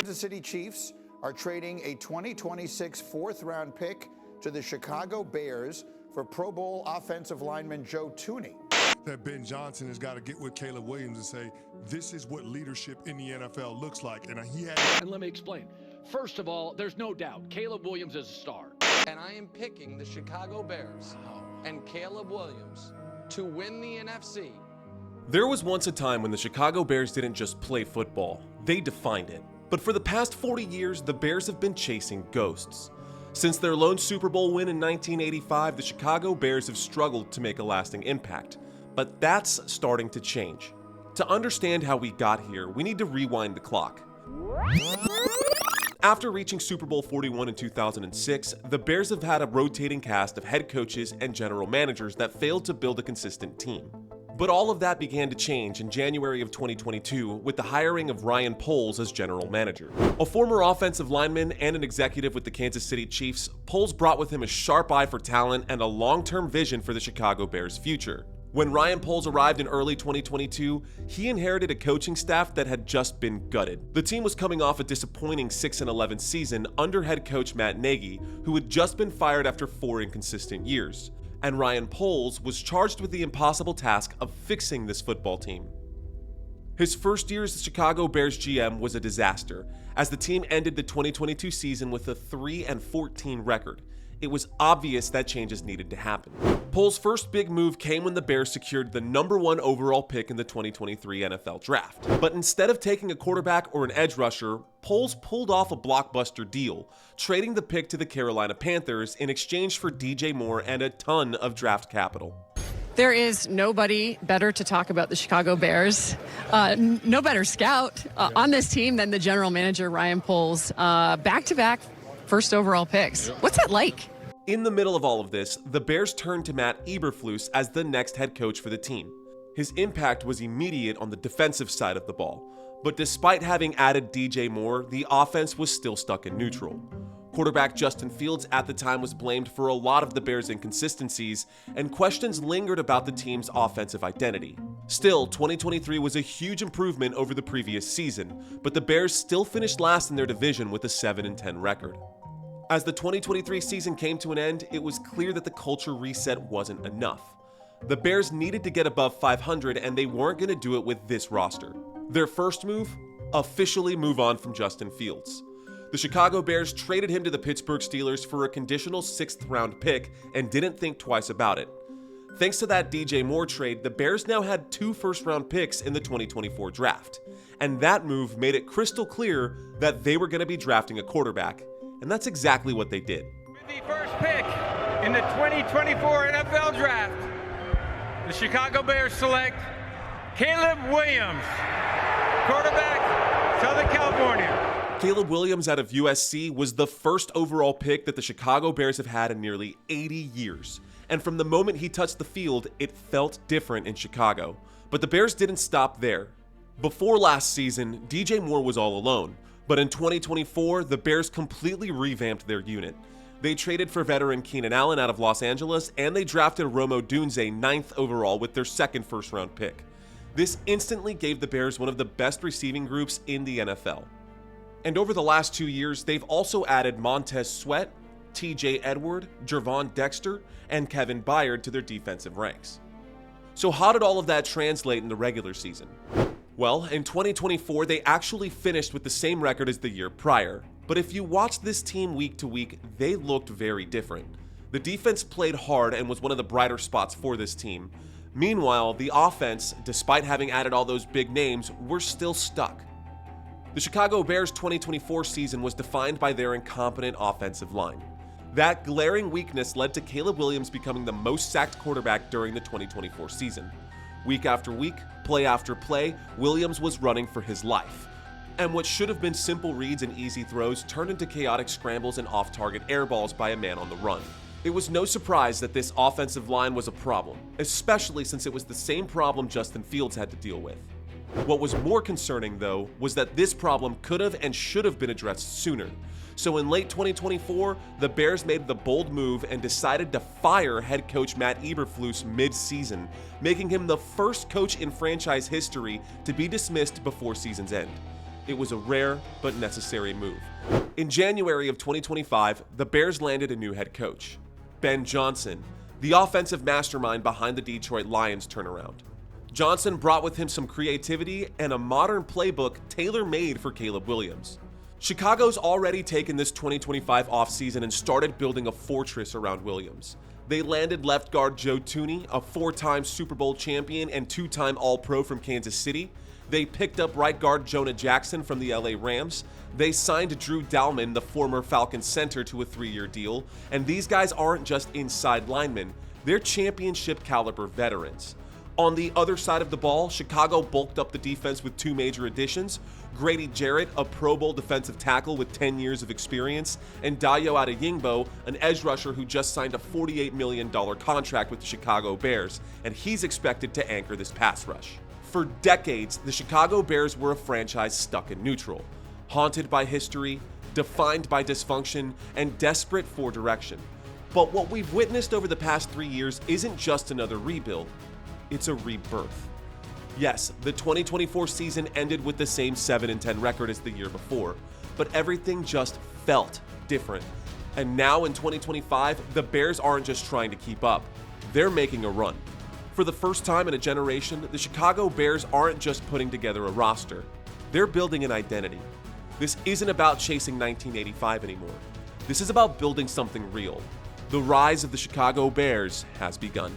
Kansas City Chiefs are trading a 2026 fourth-round pick to the Chicago Bears for Pro Bowl offensive lineman Joe Thuney. That Ben Johnson has got to get with Caleb Williams and say, this is what leadership in the NFL looks like. And let me explain. First of all, there's no doubt Caleb Williams is a star. And I am picking the Chicago Bears and Caleb Williams to win the NFC. There was once a time when the Chicago Bears didn't just play football, they defined it. But for the past 40 years, the Bears have been chasing ghosts. Since their lone Super Bowl win in 1985, the Chicago Bears have struggled to make a lasting impact. But that's starting to change. To understand how we got here, we need to rewind the clock. After reaching Super Bowl 41 in 2006, the Bears have had a rotating cast of head coaches and general managers that failed to build a consistent team. But all of that began to change in January of 2022 with the hiring of Ryan Poles as general manager. A former offensive lineman and an executive with the Kansas City Chiefs, Poles brought with him a sharp eye for talent and a long-term vision for the Chicago Bears' future. When Ryan Poles arrived in early 2022, he inherited a coaching staff that had just been gutted. The team was coming off a disappointing 6-11 season under head coach Matt Nagy, who had just been fired after 4 inconsistent years. And Ryan Poles was charged with the impossible task of fixing this football team. His first year as the Chicago Bears GM was a disaster, as the team ended the 2022 season with a 3-14 record. It was obvious that changes needed to happen. Poles' first big move came when the Bears secured the #1 overall pick in the 2023 NFL Draft. But instead of taking a quarterback or an edge rusher, Poles pulled off a blockbuster deal, trading the pick to the Carolina Panthers in exchange for DJ Moore and a ton of draft capital. There is nobody better to talk about the Chicago Bears, no better scout on this team than the general manager, Ryan Poles. Back-to-back first overall picks. What's that like? In the middle of all of this, the Bears turned to Matt Eberflus as the next head coach for the team. His impact was immediate on the defensive side of the ball, but despite having added DJ Moore, the offense was still stuck in neutral. Quarterback Justin Fields at the time was blamed for a lot of the Bears' inconsistencies, and questions lingered about the team's offensive identity. Still, 2023 was a huge improvement over the previous season, but the Bears still finished last in their division with a 7-10 record. As the 2023 season came to an end, it was clear that the culture reset wasn't enough. The Bears needed to get above 500, and they weren't going to do it with this roster. Their first move? Officially move on from Justin Fields. The Chicago Bears traded him to the Pittsburgh Steelers for a conditional 6th-round pick and didn't think twice about it. Thanks to that DJ Moore trade, the Bears now had 2 first-round picks in the 2024 draft. And that move made it crystal clear that they were going to be drafting a quarterback. And that's exactly what they did. With the first pick in the 2024 NFL Draft, the Chicago Bears select Caleb Williams, quarterback, Southern California. Caleb Williams out of USC was the first overall pick that the Chicago Bears have had in nearly 80 years. And from the moment he touched the field, it felt different in Chicago. But the Bears didn't stop there. Before last season, DJ Moore was all alone. But in 2024, the Bears completely revamped their unit. They traded for veteran Keenan Allen out of Los Angeles, and they drafted Odunze 9th overall with their 2nd first-round pick. This instantly gave the Bears one of the best receiving groups in the NFL. And over the last 2 years, they've also added Montez Sweat, TJ Edward, Gervon Dexter, and Kevin Byard to their defensive ranks. So how did all of that translate in the regular season? Well, in 2024, they actually finished with the same record as the year prior. But if you watch this team week to week, they looked very different. The defense played hard and was one of the brighter spots for this team. Meanwhile, the offense, despite having added all those big names, were still stuck. The Chicago Bears' 2024 season was defined by their incompetent offensive line. That glaring weakness led to Caleb Williams becoming the most sacked quarterback during the 2024 season. Week after week, play after play, Williams was running for his life. And what should have been simple reads and easy throws turned into chaotic scrambles and off-target air balls by a man on the run. It was no surprise that this offensive line was a problem, especially since it was the same problem Justin Fields had to deal with. What was more concerning, though, was that this problem could have and should have been addressed sooner. So in late 2024, the Bears made the bold move and decided to fire head coach Matt Eberflus mid-season, making him the first coach in franchise history to be dismissed before season's end. It was a rare but necessary move. In January of 2025, the Bears landed a new head coach, Ben Johnson, the offensive mastermind behind the Detroit Lions turnaround. Johnson brought with him some creativity and a modern playbook tailor-made for Caleb Williams. Chicago's already taken this 2025 offseason and started building a fortress around Williams. They landed left guard Joe Thuney, a 4-time Super Bowl champion and 2-time All-Pro from Kansas City. They picked up right guard Jonah Jackson from the LA Rams. They signed Drew Dalman, the former Falcons center, to a 3-year deal. And these guys aren't just inside linemen, they're championship caliber veterans. On the other side of the ball, Chicago bulked up the defense with 2 major additions. Grady Jarrett, a Pro Bowl defensive tackle with 10 years of experience, and Dayo Adeyingbo, an edge rusher who just signed a $48 million contract with the Chicago Bears, and he's expected to anchor this pass rush. For decades, the Chicago Bears were a franchise stuck in neutral, haunted by history, defined by dysfunction, and desperate for direction. But what we've witnessed over the past 3 years isn't just another rebuild, it's a rebirth. Yes, the 2024 season ended with the same 7-10 record as the year before, but everything just felt different. And now in 2025, the Bears aren't just trying to keep up, they're making a run. For the first time in a generation, the Chicago Bears aren't just putting together a roster, they're building an identity. This isn't about chasing 1985 anymore. This is about building something real. The rise of the Chicago Bears has begun.